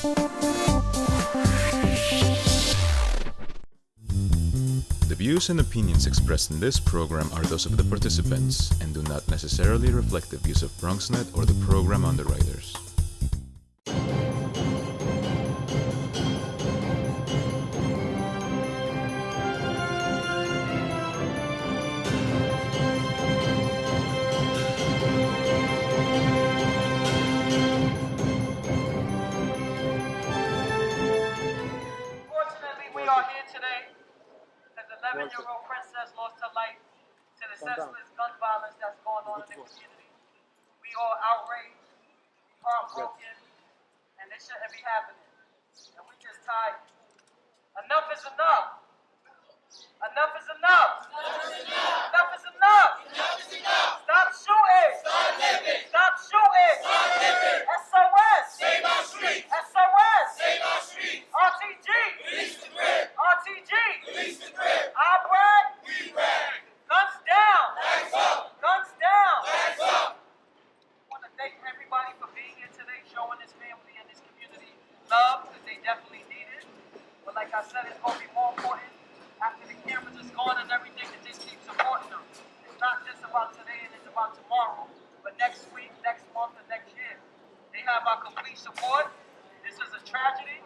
The views and opinions expressed in this program are those of the participants and do not necessarily reflect the views of BronxNet or the program underwriters. Fortunately, we are here today as 11-year-old princess lost her life to the senseless gun violence that's going on in the community. We all outraged, heartbroken, and this shouldn't be happening. And we just tired. Enough is enough. Enough is enough. Enough is enough. Stop shooting. Stop shooting. SOS. Save our streets! SOS. Save our streets! RTG. Release the grid! RTG. Release the grid! I brag. We rag! Guns down. Bags up! Guns down. Bags up! I want to thank everybody for being here today, showing this family and this community love, because they definitely need it. But like I said, it's going to be more important after the cameras is gone and everything to just keep supporting them. It's not just about today and it's about tomorrow, but next week, next month, and next year. They have our complete support. This is a tragedy,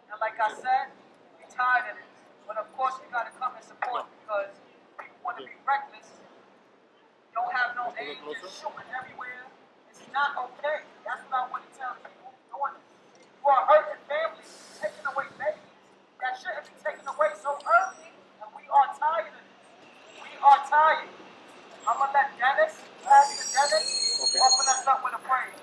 and like I said, we're tired of this. But of course, we got to come and support because we want to be reckless. Don't have no aim, just shooting everywhere. It's not okay. That's what I want to tell people doing it. You are hurting families, taking away babies. That shouldn't be taken away so early, and we are tired of this. We are tired. I'm going to let Pastor Dennis, open us up with a prayer.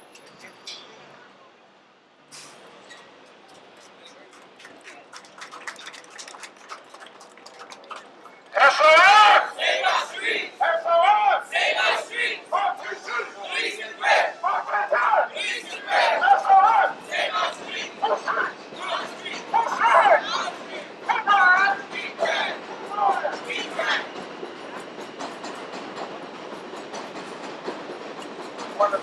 SOS! Save our streets! SOS! Save our streets! Release the grid! Release the grid! SOS! Save our streets! Push it! Our streets! Push it! Our streets! Come on! We rag! We rag! Want to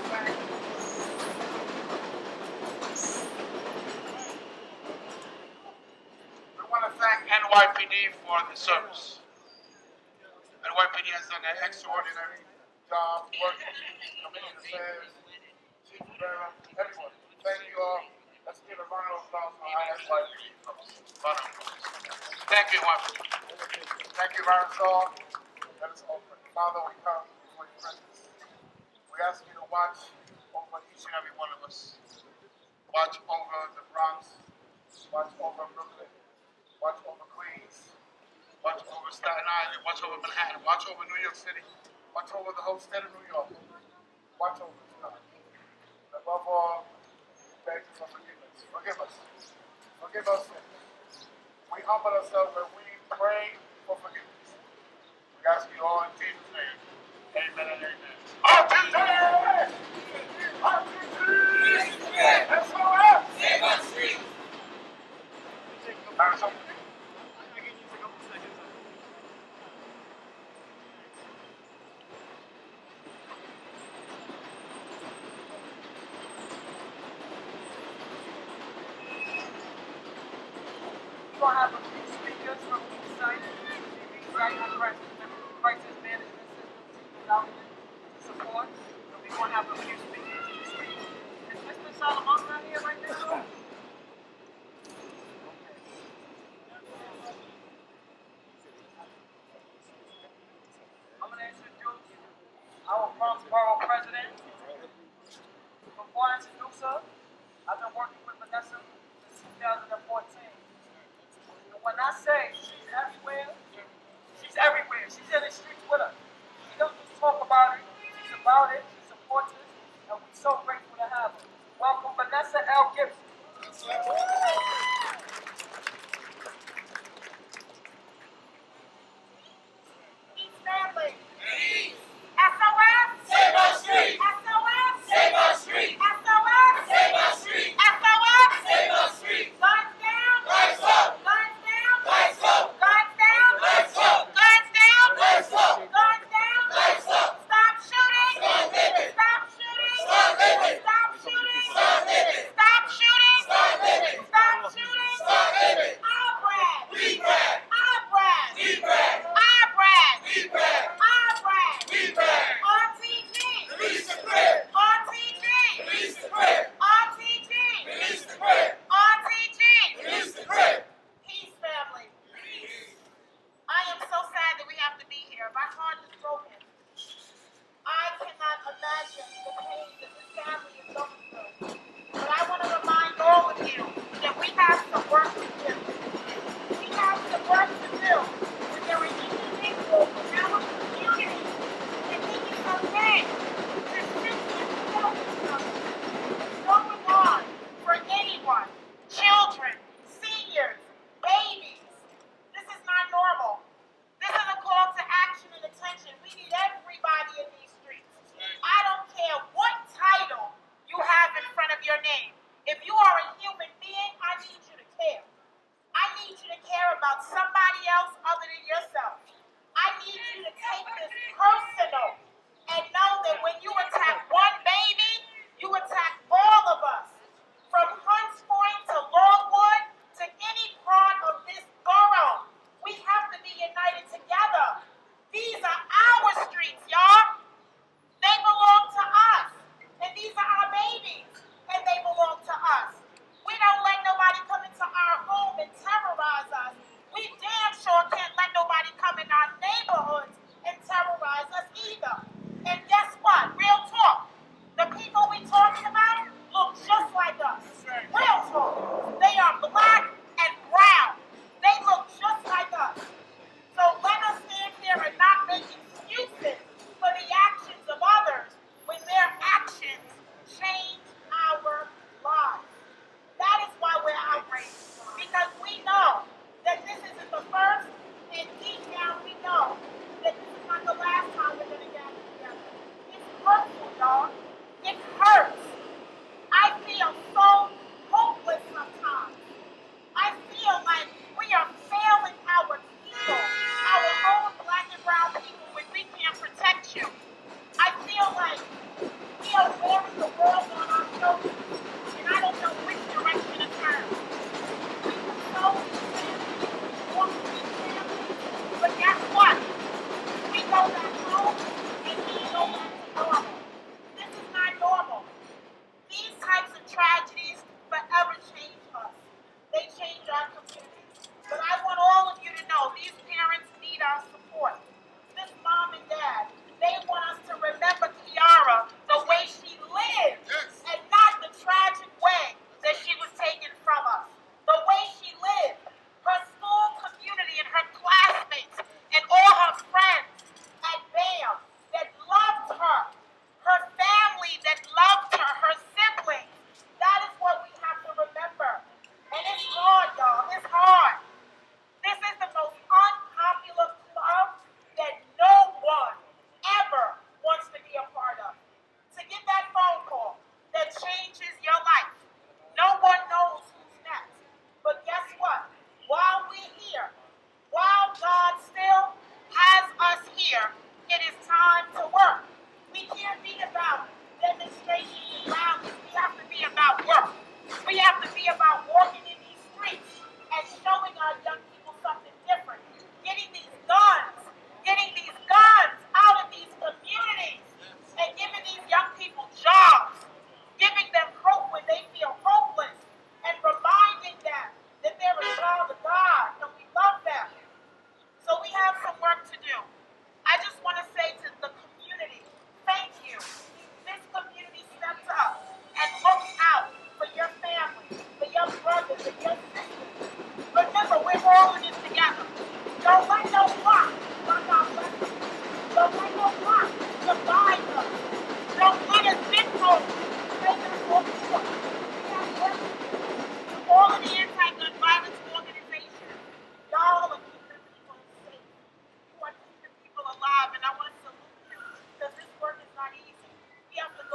thank NYPD for the service. NYPD has done an extraordinary job working, community affairs, chief of bearer, everyone. Thank you all. Let's give a round of applause for our NYPD folks. Round of applause. Thank you, NYPD. Thank you, Marisol. Let us open. Father, we come before your presence. We ask you to watch over each and every one of us. Watch over the Bronx. Watch over Brooklyn. Watch over Queens. Watch over Staten Island. Watch over Manhattan. Watch over New York City. Watch over the whole state of New York. Watch over us, God. And above all, we beg you for forgiveness. Forgive us. Forgive us. We humble ourselves and we pray for forgiveness. We ask you all in Jesus' name. Amen and amen. RTG! RTG! SOS! Save our streets! We're going to have a few speakers from each site. Each site has crisis management systems out there to support. So we're going to have a few speakers to speak. Is Mr. Salamanca here right now? I'm going to introduce our Bronx Borough President. Before I introduce her, I've been working with Vanessa since 2014. And when I say she's everywhere, she's everywhere. She's in the streets with us. She doesn't just talk about it, she's about it, she supports us, and we're so grateful to have her. Welcome, Vanessa L. Gibson. Peace family. Peace! SOS. Save our streets! SOS. Save our streets! SOS. Save our streets! SOS. Save our streets! Guns down. Lights up! Guns down. Lights up! Guns down. Lights up! Guns down. Lights up! Guns down. Lights up! Stop shooting. Start living! Stop shooting. Start living! Stop shooting. Start living! Stop shooting. Start living! feel so hopeless sometimes. I feel like we are failing our people, our own black and brown people, when we can't protect you. I feel like we are wearing the world on our shoulders, and I don't know which direction to turn. We console these families, we walk with these families, but guess what? We go back home, and we go back to normal. This is not normal. These types of tragedies forever change us. They change our communities. But I want all of you to know these parents need our support. This mom and dad, they want us to remember Kiara the way she lived and not the tragic way that she was taken from us. The way she lived, her school community and her classmates and all her friends at BAM that loved her. Her family that loved her, her siblings. That is what we have to remember. And it's hard, y'all. It's hard. This is the most unpopular club that no one ever wants to be a part of. To get that phone call that changes your life. No one knows who's next. But guess what? While we're here, while God still has us here, it is time to work. We can't be about demonstrations and rallies. We have to be about work. We have to be about walking in these streets and showing our young people something different. Getting these guns out of these communities and giving these young people jobs. Giving them hope when they feel hopeless and reminding them that they're a child of God and we love them. So we have some work to do. I just want to say to the community, thank you. This community stepped up and looked out for your family, for your brothers and your sisters. Remember, we're all in this together. Don't let no block block our blessings. Don't let no block divide us. Don't let us victim make us go short. We have work to do. All of the anti-gun violence organizations, y'all are keeping people safe. You are keeping people alive, and I want to salute you because this work is not easy. We have to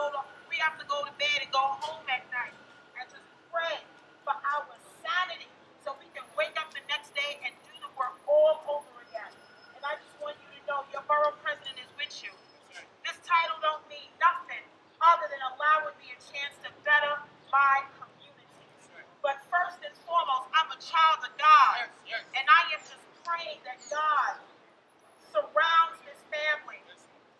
go to bed and go home at night and just pray for our sanity so we can wake up the next day and do the work all over again. And I just want you to know your borough president is with you. This title don't mean nothing other than allowing me a chance to better my community. But first and foremost, I'm a child of God, and I am just praying that God surrounds this family,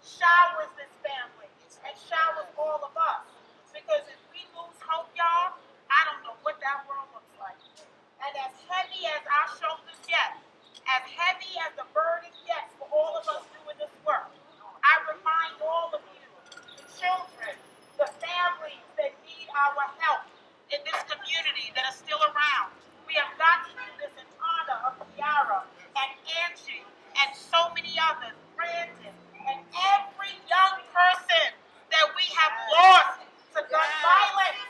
showers this family, and showers all of us. Because if we lose hope, y'all, I don't know what that world looks like. And as heavy as our shoulders get, as heavy as the burden gets for all of us doing this work, I remind all of you, the children, the families that need our help in this community that are still around. We have got to do this in honor of Kiara and Angie and so many others, Brandon, and every young person that we have lost to gun violence.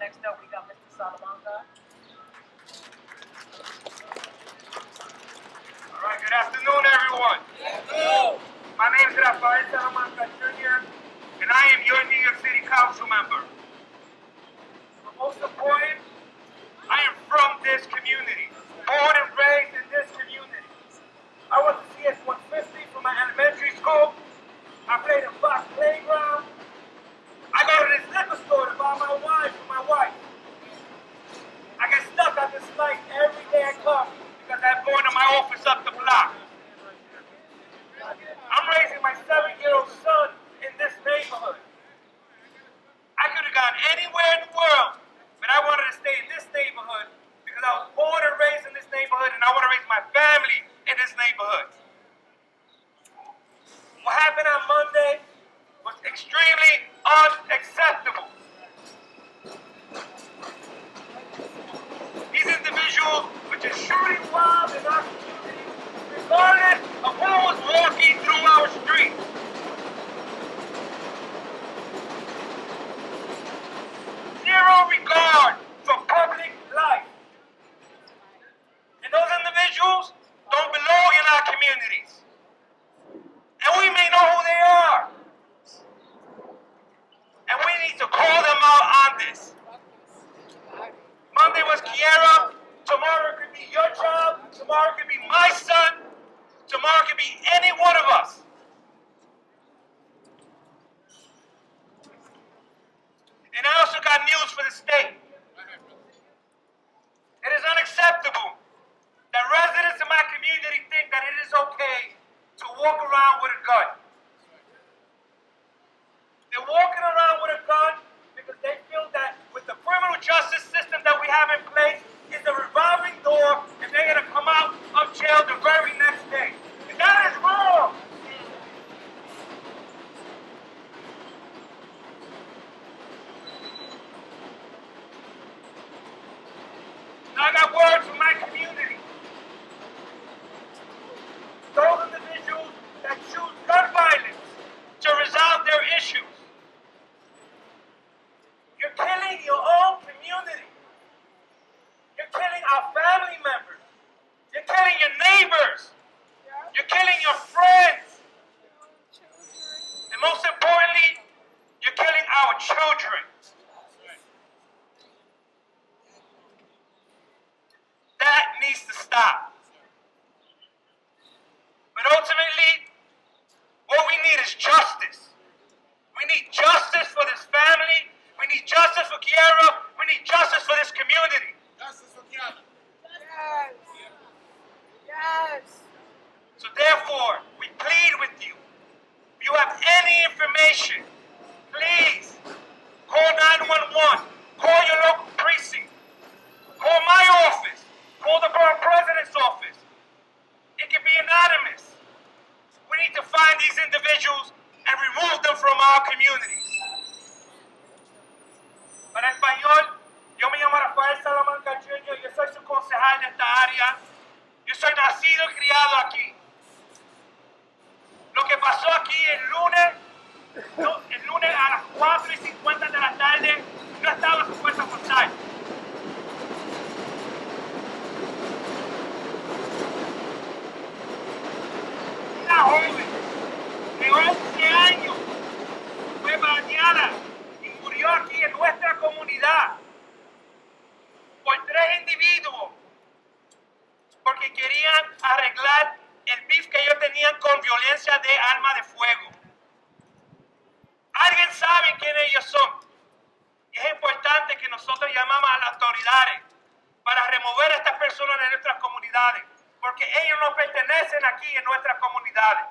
Next up, we got Mr. Salamanca. All right, good afternoon, everyone. My name is Rafael Salamanca Jr., and I am your New York City Council member. But most important, I am from this community, born and raised in this community. I went to CS 150 from my elementary school. I played in Fox Playground. I go to this liquor store to buy my wine for my wife. I get stuck at this light every day I come because I'm going to my office up the block. I'm raising my 7-year-old son in this neighborhood. I could have gone anywhere in the world, but I wanted to stay in this neighborhood because I was born and raised in this neighborhood, and I want to raise my family in this neighborhood. What happened on Monday was extremely unacceptable. These individuals were just shooting wild in our community, regardless of who was walking through our streets. Zero regard for public life. And those individuals don't belong in our communities. And we may know who they are. And we need to call them out on this. Monday was Kiera. Tomorrow could be your child. Tomorrow could be my son. Tomorrow could be any one of us. And I also got news for the state. It is unacceptable that residents in my community think that it is okay to walk around with a gun. They're walking around with a gun because they feel that with the criminal justice system that we have in place is a revolving door and they're going to come out of jail the very next day. And that is wrong. Now I got words from my community. Those individuals that choose gun violence to resolve their issues. You're killing your own community. You're killing our family members. You're killing your neighbors. You're killing your friends. And most importantly, you're killing our children. That needs to stop. But ultimately, what we need is justice. We need justice for this family. We need justice for Kiera. We need justice for this community. Justice for Kiana. Yes. Yes. So therefore, we plead with you. If you have any information, please call 911. Call your local precinct. Call my office. Call the borough president's office. It can be anonymous. We need to find these individuals and remove them from our communities. Para español, yo me llamo Rafael Salamanca Jr., yo soy su concejal de esta área. Yo soy nacido y criado aquí. Lo que pasó aquí el lunes a las 4:50 de la tarde, no estaba supuesto a pasar. Una joven de 11 años fue bañada y murió aquí en nuestra comunidad por 3 individuos porque querían arreglar el beef que ellos tenían con violencia de arma de fuego. Alguien sabe quiénes ellos son. Y es importante que nosotros llamamos a las autoridades para remover a estas personas de nuestras comunidades, porque ellos no pertenecen aquí en nuestras comunidades.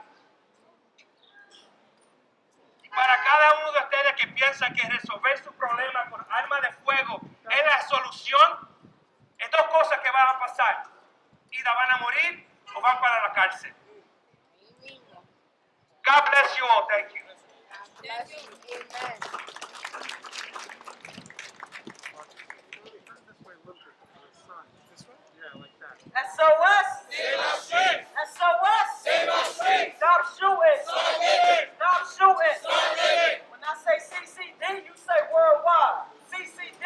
Y para cada uno de ustedes que piensa que resolver su problema con arma de fuego es la solución, es 2 cosas que van a pasar. Either van a morir o van para la cárcel. God bless you all. Thank you. Bless you. Amen. SOS. SOS. Stop shooting. Stop shooting. When I say CCD, you say worldwide. CCD.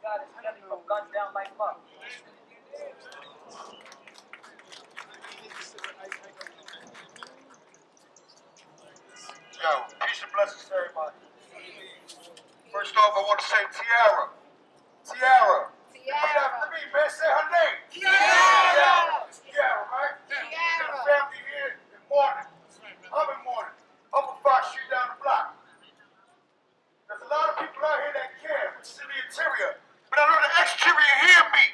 God is scaling from guns down like fuck. Yo, peace and blessings to everybody. First off, I want to say Tiara. Tiara. Repeat after me, man. Say her name. Tiara. It's Tiara, right? Tiara. Got family here in mourning. I'm in mourning. I'm from Fox Street down the block. There's a lot of people out here that care, which is in the interior. But I know the exterior hear me.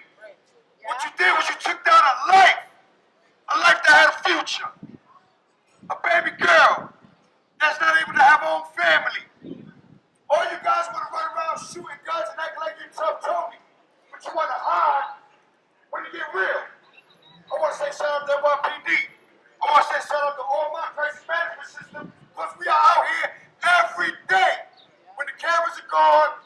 What you did was you took down a life that had a future. A baby girl that's not able to have her own family. All you guys want to run around shooting guns and act like you're tough Tony, but you want to hide when you get real. I want to say shout out to NYPD. I want to say shout out to all my crisis management system, because we are out here every day. When the cameras are gone,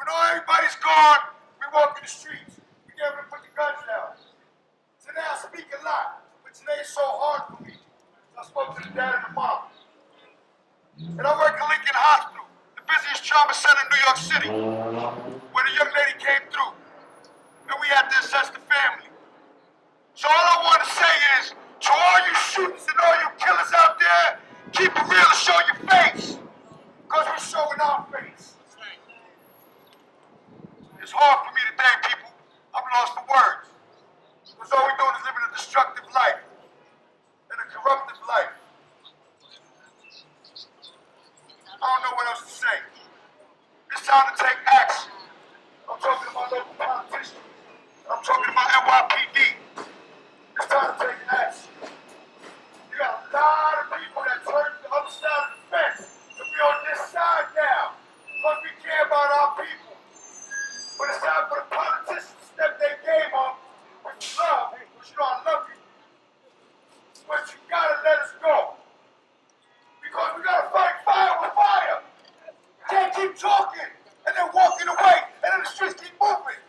when everybody's gone, we walk in the streets. We get able to put the guns down. Today I speak a lot, but today is so hard for me. I spoke to the dad and the mom. And I work at Lincoln Hospital, the busiest trauma center in New York City, where the young lady came through. And we had to assess the family. So all I want to say is, to all you shooters and all you killers out there, keep it real and show your face. Because we're showing our face. It's hard for me today, people. I'm lost for words. Because all we're doing is living a destructive life. And a corruptive life. I don't know what else to say. It's time to take action. I'm talking about local politicians. I'm talking about NYPD. It's time to take action. You got a lot of people that turn to the other side of the fence to be on this side now. Because we care about our people. But it's time for the politicians to step their game up with love. Because you know I love you. But you gotta let us go. Because we gotta fight fire with fire. Can't keep talking and then walking away and then the streets keep moving.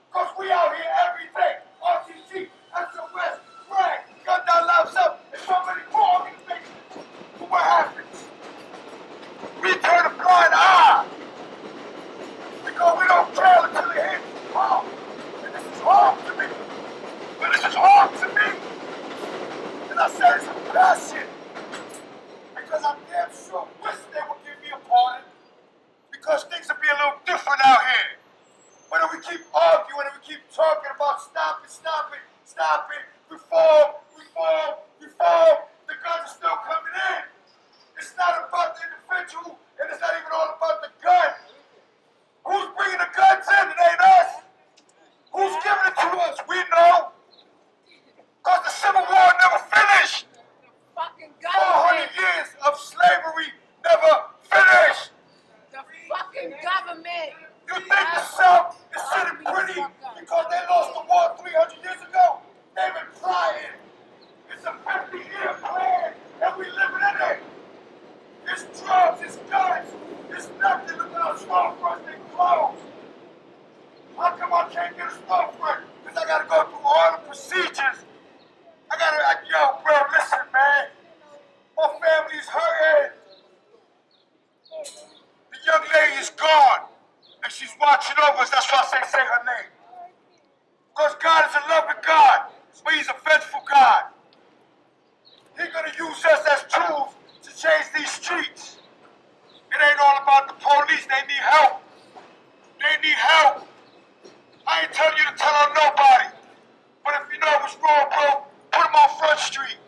Because we out here every day. RTC, SOS, Frank, gun down, lives up, and so many more organizations. But what happens? We turn a blind eye. Because we don't care until it hits home. And this is hard to me. But this is hard to me. And I say this with passion. Because I'm damn sure wish they would give me a pardon. Because things will be a little different out here. But if we keep arguing and we keep talking about stop it, reform, the guns are still coming in. It's not about the individual, and it's not even all about the gun. Who's bringing the guns in? It ain't us. Who's giving it to us? We know. Because the Civil War never finished. 400 years of slavery never finished. The fucking government. You think the South is sitting pretty because they lost the war 300 years ago? They've been trying. It's a 50-year plan, and we living in it. It's drugs, it's guns, it's nothing. Look at our storefronts, they closed. How come I can't get a storefront? Because I gotta go through all the procedures. Yo, bro, listen, man. My family's hurting. The young lady is gone. And she's watching over us. That's why I say her name. Because God is a loving God. But he's a vengeful God. He's going to use us as tools to change these streets. It ain't all about the police. They need help. They need help. I ain't telling you to tell on nobody. But if you know what's wrong, bro, put them on Front Street.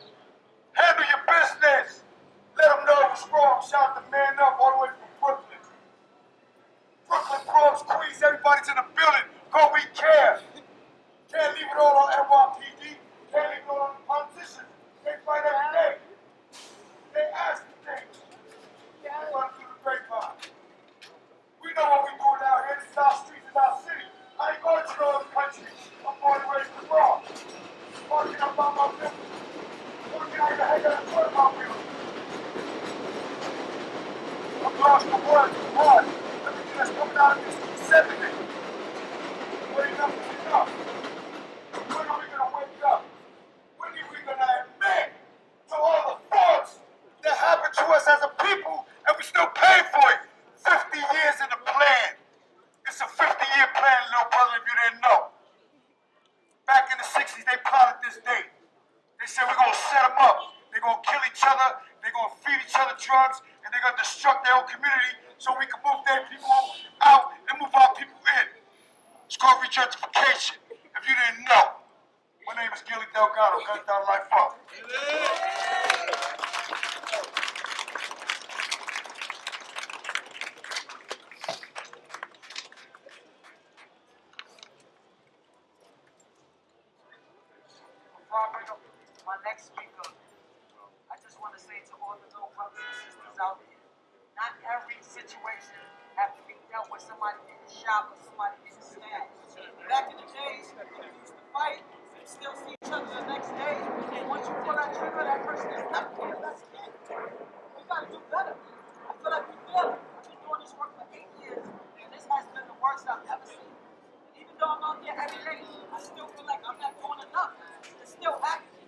Handle your business. Let them know what's wrong. Shout the man up all the way from Brooklyn. Brooklyn, Bronx, Queens, everybody's in the building. Go, we care. Can't leave it all on NYPD. Can't leave it all on the politicians. They fight every day. They ask for things. They run through the grapevine. We know what we doing out here. This is our streets, this is our city. I ain't going to no other country. I'm born and raised in the Bronx. Working up on my building. Working out the heck out of my building. I'm lost for words. It's hard. Everything that's coming out of this is 70. Waiting up drugs, and they're gonna destruct their own community so we can move their people out and move our people in. It's called regentrification. If you didn't know, my name is Gilly Delgado, Guns Down Life Up. Before I bring up my next speaker, I just want to say to all the little brothers and sisters out there, not every situation has to be dealt with somebody getting shot or somebody getting stabbed. Back in the days, when we used to fight, we still see each other the next day, and once you pull that trigger, that person is not there. That's it. We gotta do better. I feel like we failed. I've been doing this work for 8 years, and this has been the worst I've ever seen. Even though I'm out here every day, I still feel like I'm not doing enough. It's still happening.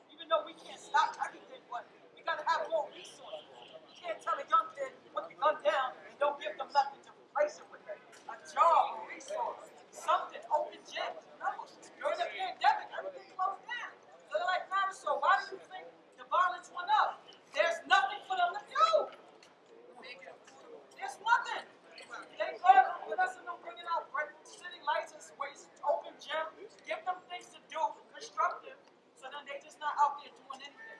Even though we can't stop everything, but we gotta have more resources. You can't tell a young kid, put the gun down and don't give them nothing to replace it with. A job, a resource, something, open gyms. Remember, during the pandemic, everything closed down. So they're like, Marisol, why do you think the violence went up? There's nothing for them to do. There's nothing. Thank God with us and them bringing out city license ways, open gym, give them things to do, constructive, so then they just not out there doing anything.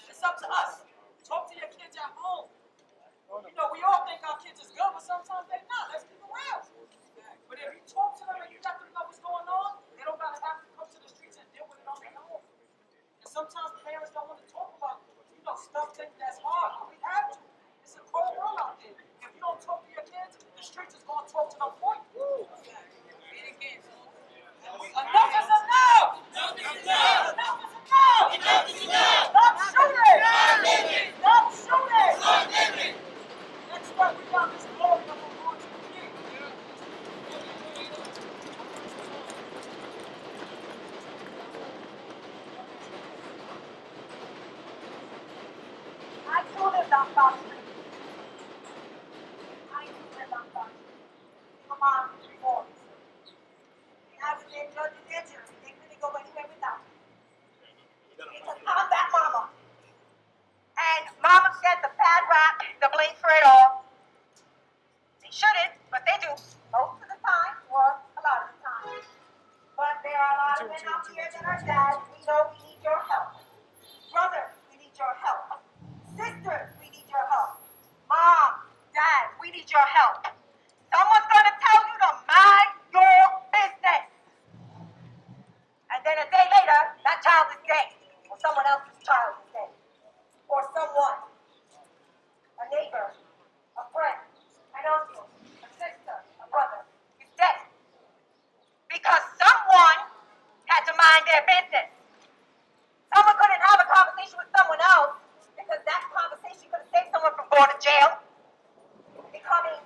It's up to us. Talk to your kids at home. You know, we all think our kids is good, but sometimes they not. Let's be real. But if you talk to them and you let them know what's going on, they don't gotta have to come to the streets and deal with it on their own. And sometimes parents don't want to talk about, you know, stuff that's hard, but we have to. It's a cold world out there. If you don't talk to your kids, the streets is going to talk to them for you. Enough is enough! Enough is enough! Enough is enough! Enough is enough! Stop shooting! Stop shooting! Stop living! Next up, we got this glory of a Lord to the King. I too lived on Fox Street. I too lived on Fox Street. My mom was divorced. And I was in drug detention. They couldn't go anywhere without me. Because I'm that mama. And mama said the bad rap, the blame for it all. They shouldn't, but they do. Most of the time, or a lot of the time. But there are a lot of men out here that are dads. We know we need your help. Brothers, we need your help. Sisters, we need your help. Mom, Dad, we need your help. Someone's gonna tell you to mind your business. And then a day later, that child is dead. Or someone else's child is dead. Or someone, a neighbor, a friend, an uncle, a sister, a brother, is dead. Because someone had to mind their business. Someone couldn't have a conversation with someone else because that conversation could have saved someone from going to jail, becoming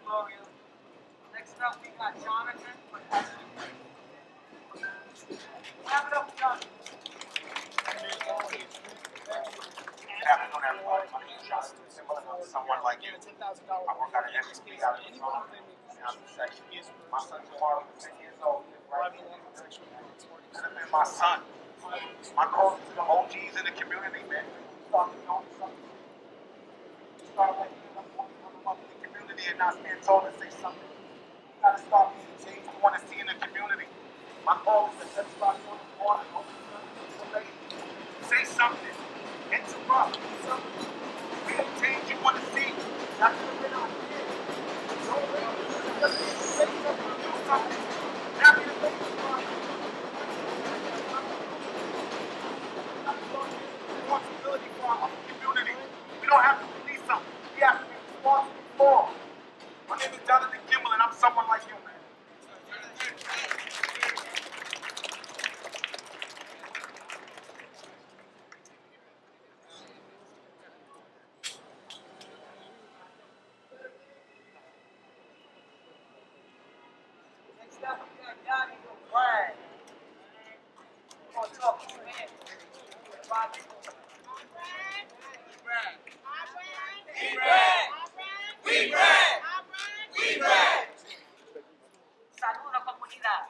Gloria. Next up, we got Jonathan. Have it up, Jonathan. Good afternoon, everybody. My name is Justin Timberland. I'm someone like you. I work out at MSP out in Toronto. My son's tomorrow, 10 years old. Right? Could have been my son. My call to the OGs in the community, man. Start doing something. Start making them come up in the community and not stand tall and say something. You gotta start being the change you want to see in the community. My call is to everybody on the corner, say something. Interrupt. Do something. Be the change you want to see. That could have been our kid. Say something. Do something. Now be the face of our responsibility for our community. We don't have to release something. We have to be responsible for. My name is Jonathan Kimball, and I'm someone like you, man. Next up, we got Yanni from Brad. We're going to talk to you, man. Bobby. Saludos, comunidad.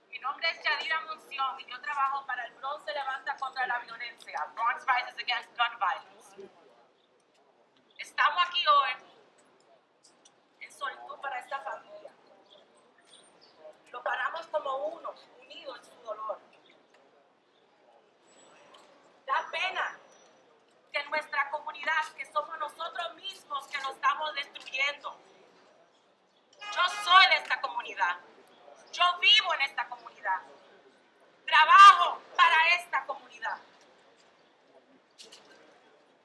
Mi nombre es Yadira Munción y yo trabajo para el Bronx se levanta contra la violencia. Bronx Rises Against Gun Violence. Estamos aquí hoy en solitud para esta familia. Lo paramos como uno, unidos en su dolor. Da pena que en nuestra comunidad, que somos nosotros mismos que nos estamos destruyendo. Yo soy de esta comunidad. Yo vivo en esta comunidad. Trabajo para esta comunidad.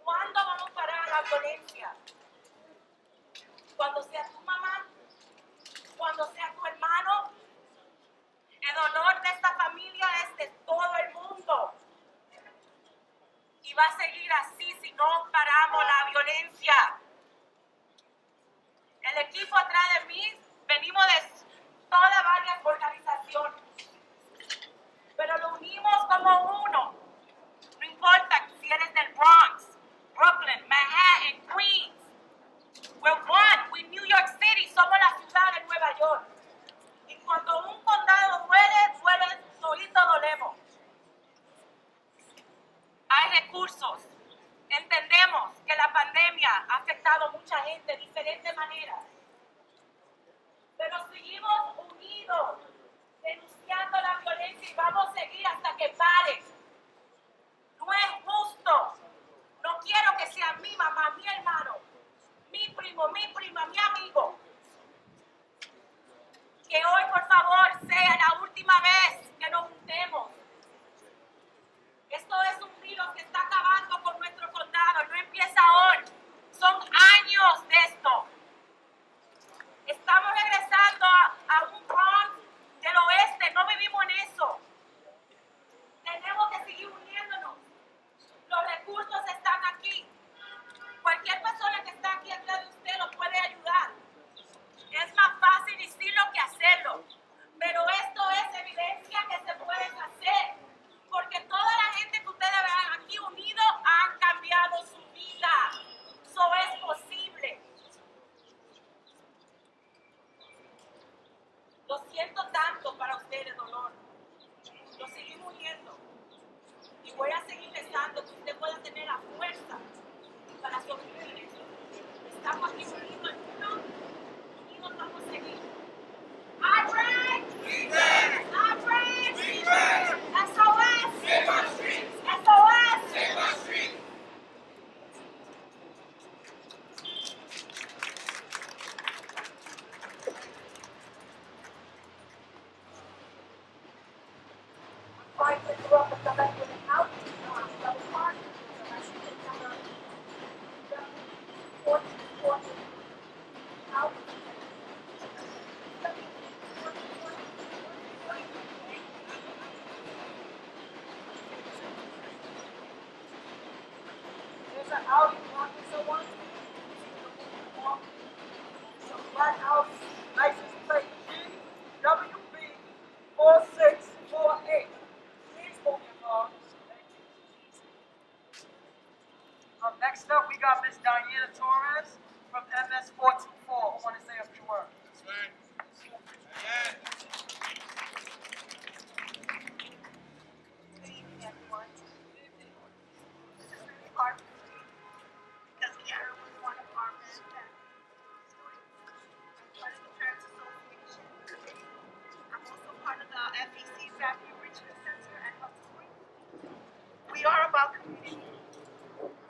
¿Cuándo vamos a parar la violencia? Cuando sea tu mamá, cuando sea tu hermano. El dolor de esta familia es de todo el mundo. Y va a seguir así si no paramos la violencia. El equipo atrás de mí, venimos de todas varias organizaciones. Pero lo unimos como uno. No importa si eres del Bronx, Brooklyn, Manhattan, Queens. We're one. We New York City. Somos la ciudad de Nueva York. Y cuando un condado duele, solito dolemos. Hay recursos. Entendemos que la pandemia ha afectado a mucha gente de diferentes maneras. Pero seguimos unidos, denunciando la violencia y vamos a seguir hasta que pare. No es justo. No quiero que sea mi mamá, mi hermano, mi primo, mi prima, mi amigo. Que hoy, por favor, sea la última vez que nos juntemos. Esto es un virus que está acabando con nuestro condado. No empieza hoy. Son años de esto. Estamos regresando a un Bronx del oeste. No vivimos en eso. Tenemos que seguir uniéndonos. Los recursos están aquí. Cualquier persona que está aquí atrás de usted lo puede ayudar. Es más fácil decirlo que hacerlo. Pero esto es evidencia que se puede hacer. Porque toda la gente que ustedes vean aquí unidos han cambiado su vida. Eso es posible. Lo siento tanto para ustedes, dolor. Lo seguimos uniendo. Y voy a seguir rezando que usted pueda tener la fuerza para sobrevivir eso. Estamos aquí unidos en uno. Unidos vamos a seguir. ¡Alfred! ¡Alfred! ¡SOS! ¡SOS! Right to interrupt the select with an out, double park, number 14, out. There's an out in one, so one. Miss Diana Torres from MS 424, who want to say a few words. That's right. Yeah. Good evening, everyone. This is really hard for me because Karen was one of our men that I'm part of the Parents Association. I'm also part of the FEC Family Enrichment Center at Hudson Point. We are about community.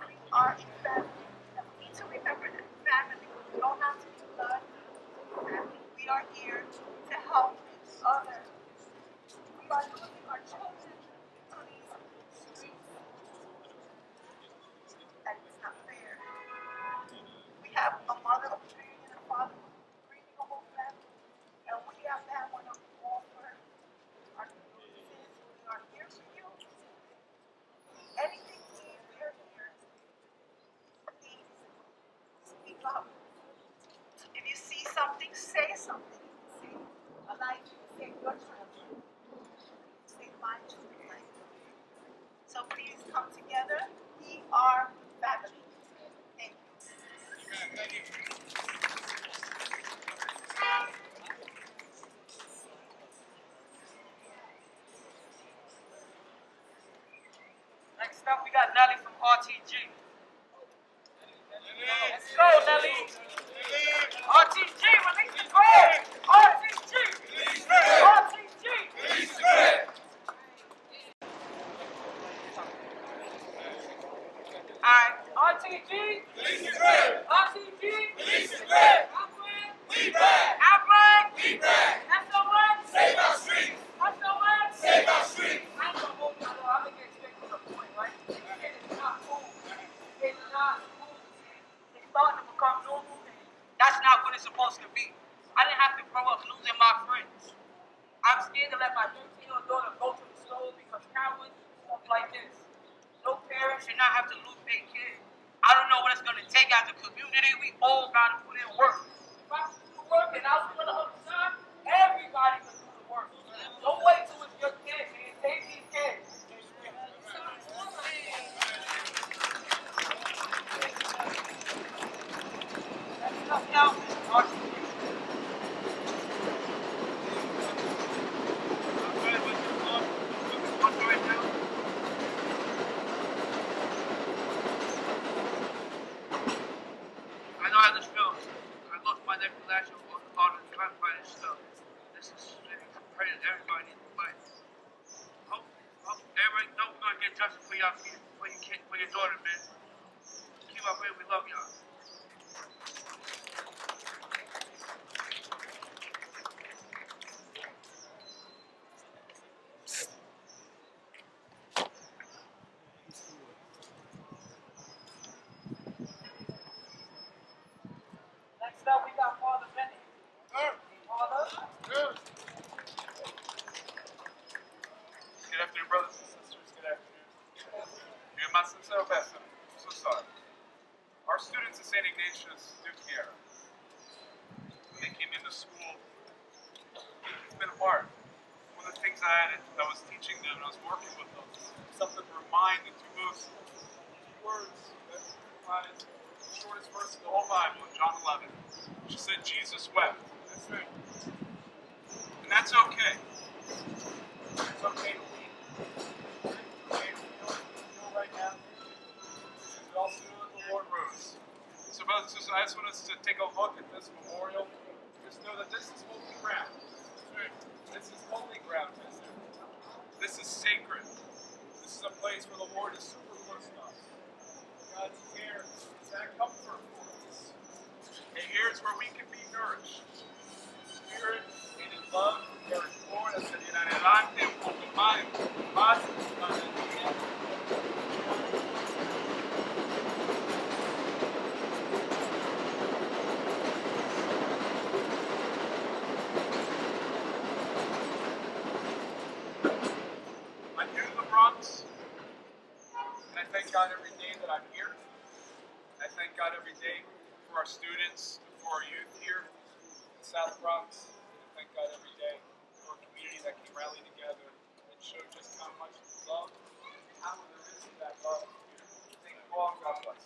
We are a family. And we need to remember that family. We don't have to be blood. Family. We are here to help each other. We are losing our children to these streets. And it's not fair. We have a mother of three and a father grieving a whole family. And we have to have one of all for our kids. We are here for you. Anything you need, we are here. Please speak up. If you see something, say something. Say a life, say your children. Say my children's life. So please come together. We are family. Thank you. Thank you. Next up, we got Nelly from RTG. Let's go, Nelly. RTG, release the grade. RTG. RTG. Alright, RTG. RTG. SOS. Save our streets! SOS. Save our streets! I'm gonna hold you, I'm gonna get straight to the point, right? It is not cool. It's not cool. It's starting to become normal. That's not what it's supposed to be. I didn't have to grow up losing my friends. I'm scared to let my 13-year-old daughter go to the store because cowards stuff like this. No parent should not have to lose their kid. I don't know what it's gonna take as a community. We all gotta put in work. If I do the work and I'll do it on the other side, everybody can do the work. Don't wait till it's your kid, man. Save these kids. That's enough now, Mr. Archie. I know how this feels. I lost my neck last year on the gunfighting stuff. This is I pray that everybody needs to fight. Hope everybody know we're gonna get justice for y'all, for your kid, for your daughter, man. Keep up with it. We love y'all. Next up, we got Father Benny. Father. Good afternoon, brothers and sisters. Good afternoon. You're my sincere best. I'm so sorry. Our students at St. Ignatius do care. When they came into school, it's been hard. One of the things I was teaching them and I was working with them, something to remind the two most words that find the shortest verse in the whole Bible, in John 11. She said, Jesus wept. That's right. And that's okay. It's okay to weep. It's okay to feel right now. And also the Lord rose. So, brothers and sisters, I just want us to take a look at this memorial. Just know that this is holy ground. This is holy ground. This is sacred. This is a place where the Lord is super close to us. God's care is that comfort for us. And here's where we can be nourished. In spirit and in love, we are born as an adelante, un poco más, para el día. I'm new to the Bronx, and I thank God every day that I'm here. I thank God every day for our students, for our youth here in South Bronx. I thank God every day for a community that can rally together and show just how much love and how there is that love here. Thank you all. God bless.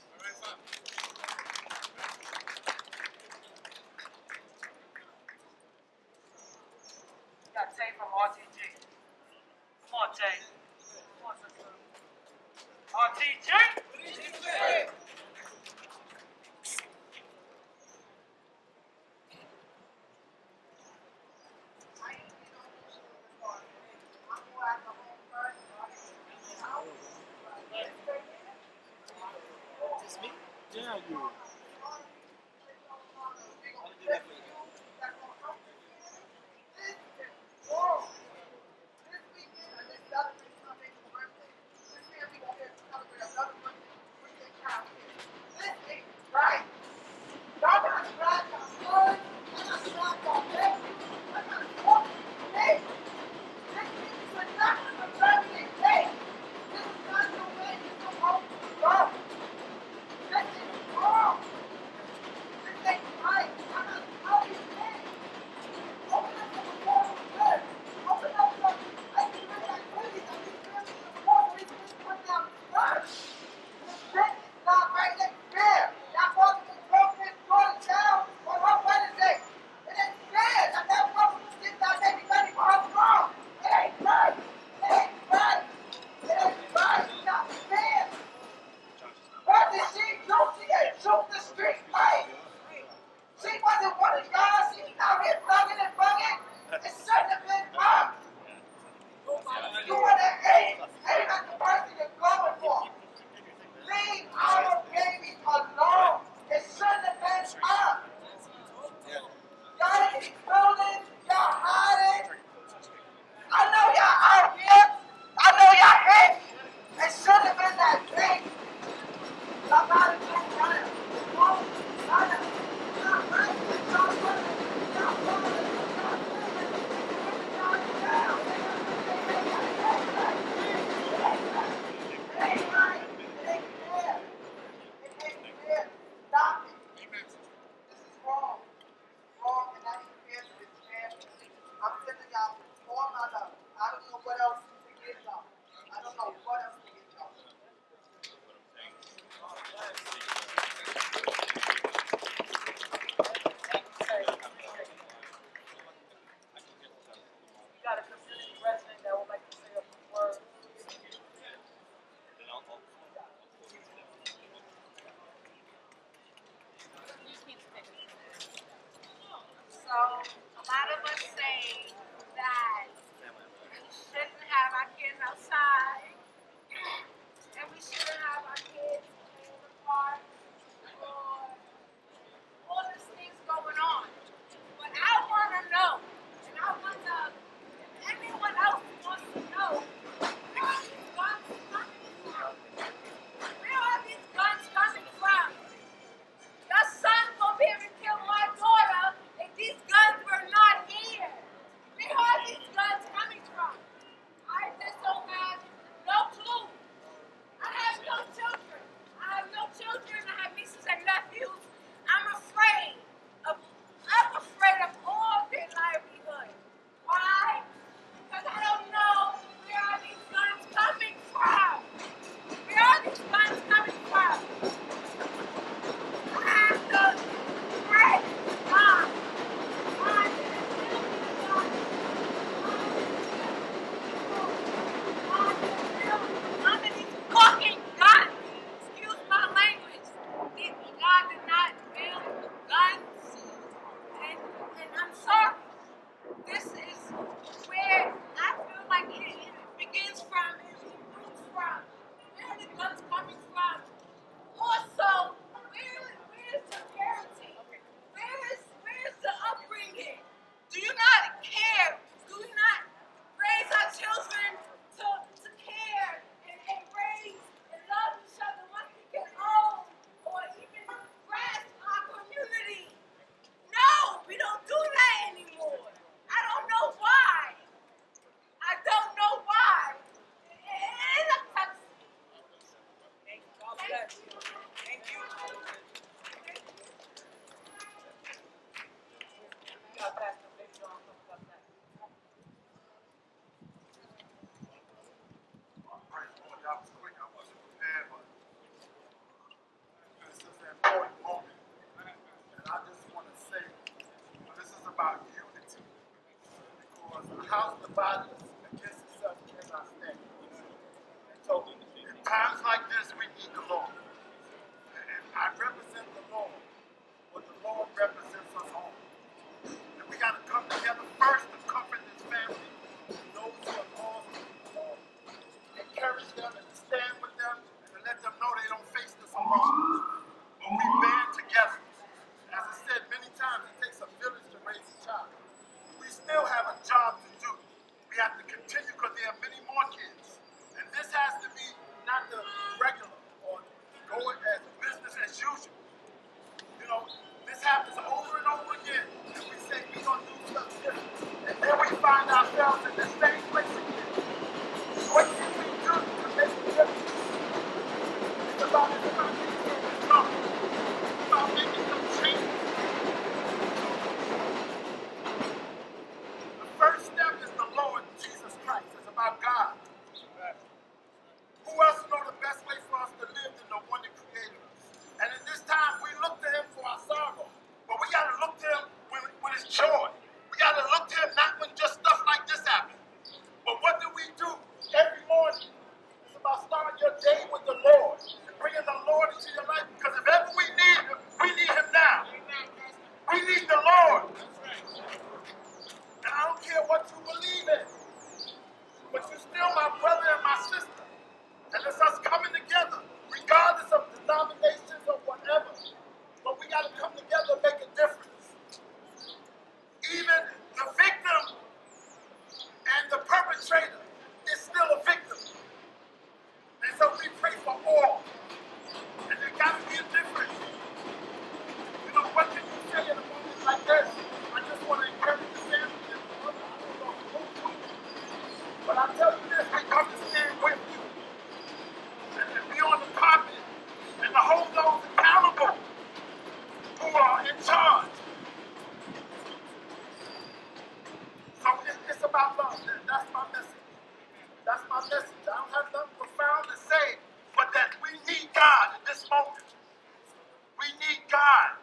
time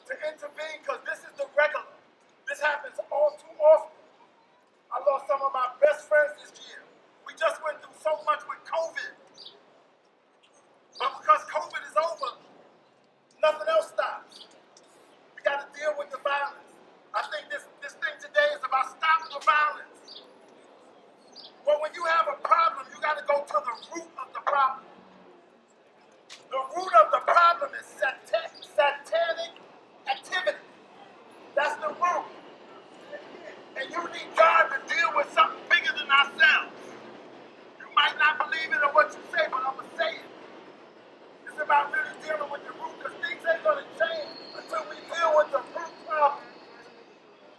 to intervene because this is the regular. This happens all too often. I lost some of my best friends this year. We just went through so much with COVID. But because COVID is over, nothing else stops. We got to deal with the violence. I think this thing today is about stopping the violence. But when you have a problem, you got to go to the root of the problem. The root of the problem is satanic activity. That's the root. And you need God to deal with something bigger than ourselves. You might not believe it or what you say, but I'm going to say it. It's about really dealing with the root because things ain't going to change until we deal with the root problem.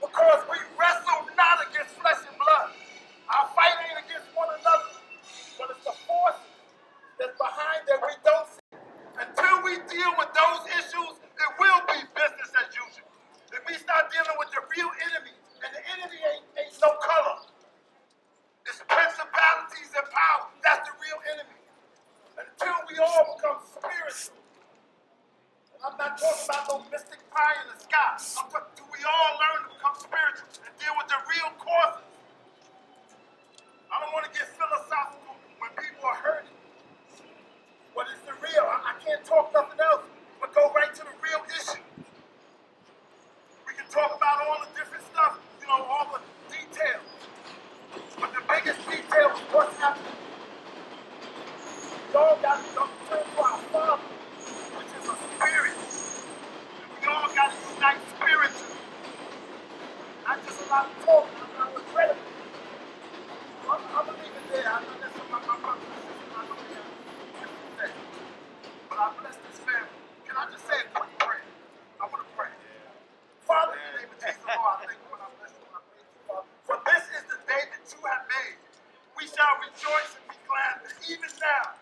Because we wrestle not against flesh and blood. Our fight ain't against one another, but it's the force that's behind that we don't see. Until we deal with those issues, it will be business as usual. If we start dealing with the real enemy, and the enemy ain't no color. It's principalities and power. That's the real enemy. Until we all become spiritual. And I'm not talking about no mystic pie in the sky. I'm talking, do we all learn to become spiritual and deal with the real causes? I don't want to get philosophical when people are hurting. But it's the real. I can't talk nothing else but go right to the real issue. We can talk about all the different stuff, all the details. But the biggest detail is what's happening. We all got to turn to our Father, which is a spirit. And we all got to unite spiritually. Not just a lot of talking, I'm not regretting it. I'm going to leave it there. I know that's what my brothers and sisters, I know they have different things. But I bless this family. Can I just say a quick prayer? I want to pray. Father, in the name of Jesus, Lord, I thank you and I bless you and I praise you, Father. For this is the day that you have made. We shall rejoice and be glad that even now,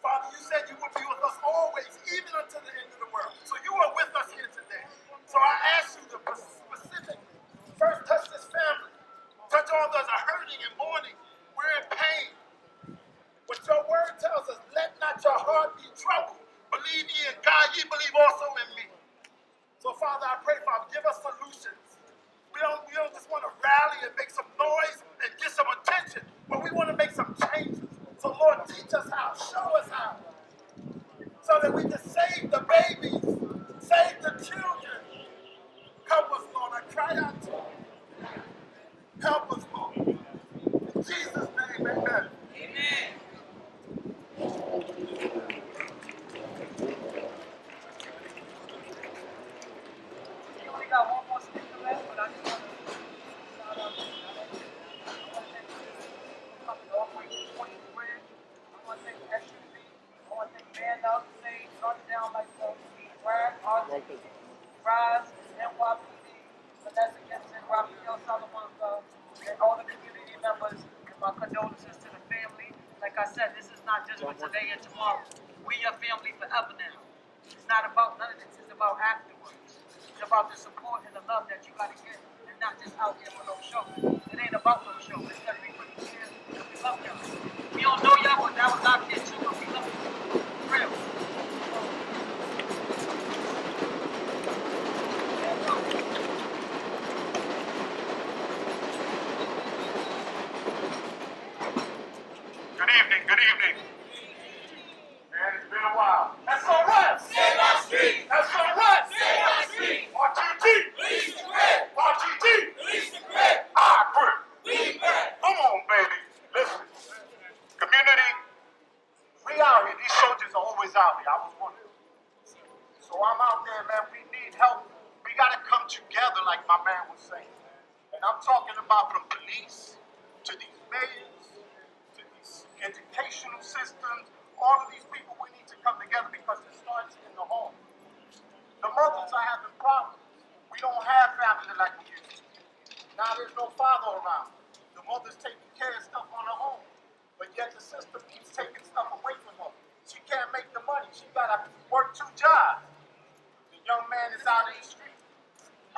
Father, you said you would be with us always, even until the end of the world. So you are with us here today. So I ask you to specifically first touch this family. Touch all those are hurting and mourning. We're in pain. But your word tells us, let not your heart be troubled. Believe ye in God, ye believe also in me. So Father, I pray, Father, give us solutions. We don't just want to rally and make some noise and get some attention, but we want to make some changes. So Lord, teach us how, show us how, so that we can save the babies, save the children. Help us, Lord. I cry out to you. Help us, Lord. In Jesus' name, amen. Amen. We only got one more speaker left, but I just want to shout out to you. I want to thank you for coming all the way to 20th Bridge. I want to thank SUV. I want to thank Man Up, Say, Sundown, like Brad, RTP, Rise, NYPD, Vanessa Gibson, Raphael Salamanca, and all the community members. And my condolences to the family. Like I said, this is not just for today and tomorrow. We your family forever now. It's not about none of this. It's about afterwards. It's about the support and the love that you got to get, and not just out here for no show. It ain't about no show. It's that we really care and we love y'all. We don't know y'all, but that was our kid too, but we love you. For real. Good evening, good evening. Man, it's been a while. That's all right. Save our street. That's all right. Save our street. RTG. Release the grid. RTG. Release the grid. I agree. We grid. Come on, baby. Listen. Community, we out here. These soldiers are always out here. I was wondering. So I'm out there, man. We need help. We got to come together, like my man was saying. And I'm talking about from police to these mayors, to these educational systems, all of these people, we need to come together because it starts in the home. The mothers are having problems. We don't have family like we used to. Now there's no father around. The mother's taking care of stuff on her own. But yet the system keeps taking stuff away from her. She can't make the money. She gotta work 2 jobs. The young man is out in the street.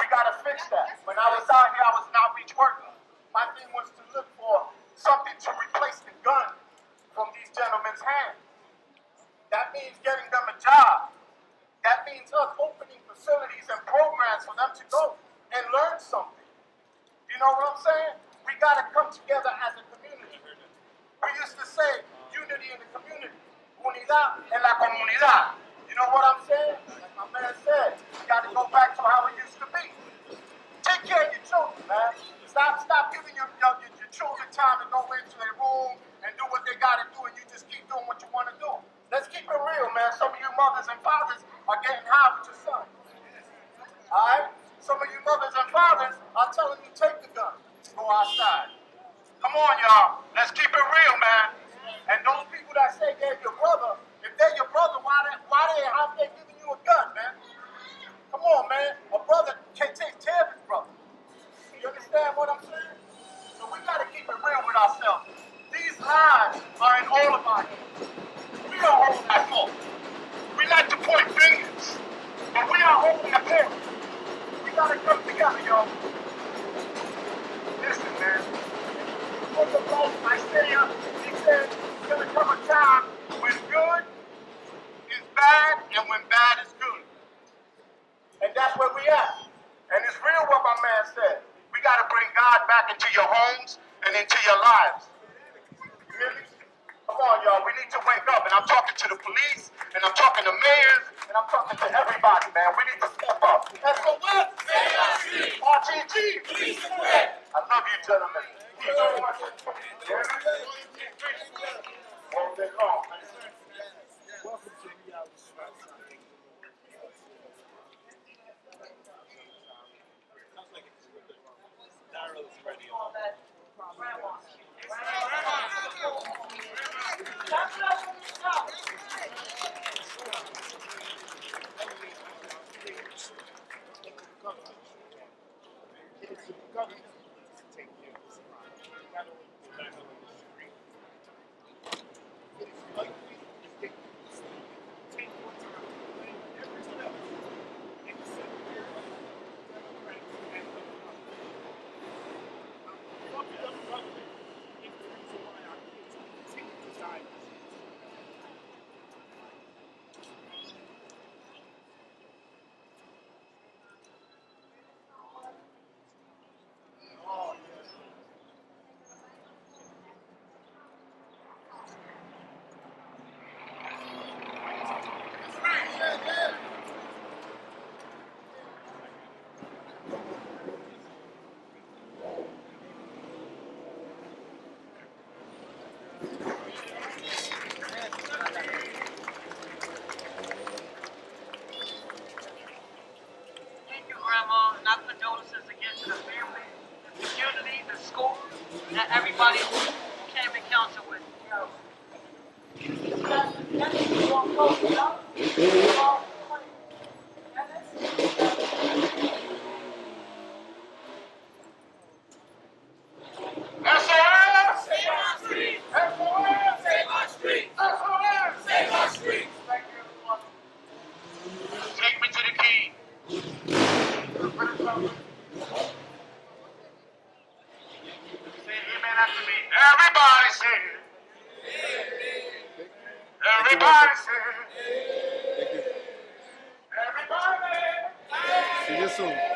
We gotta fix that. When I was out here, I was an outreach worker. My thing was to look for something to replace the gun from these gentlemen's hands. That means getting them a job. That means us opening facilities and programs for them to go and learn something. You know what I'm saying? We got to come together as a community. We used to say unity in the community, unidad en la comunidad. You know what I'm saying? Like my man said, we got to go back to how it used to be. Take care of your children, man. Stop giving your children time to go into their room and do what they got to do, and you just keep doing what you want to do. Let's keep it real, man. Some of you mothers and fathers are getting high with your son. All right? Some of you mothers and fathers are telling you, take the gun, go outside. Come on, y'all. Let's keep it real, man. And those people that say they're your brother, if they're your brother, how they giving you a gun, man? Come on, man. A brother can take care of his brother. You understand what I'm saying? So we got to keep it real with ourselves. These lives are in all of our hands. We are holding that fault. We like to point fingers, but we are holding the camera. We got to come together, y'all. Listen, man. Before the vote, Isaiah, he said, there's going to come a time when good is bad and when bad is good. And that's where we at. And it's real what my man said. We got to bring God back into your homes and into your lives. You hear me? Come on, y'all. We need to wake up. And I'm talking to the police, and I'm talking to mayors, and I'm talking to everybody, man. We need to step up. SOS! RTG! I love you, gentlemen. Keep on watching. All day long, man. Thank you, Grandma. And our condolences again to the family, the community, the school, and everybody who came in council with. SOS! Save our streets! SOS! Save our streets! SOS! Save our streets! Thank you, everyone. Take me to the key. Say amen after me. Everybody say it. Everybody say it. Everybody! See you soon.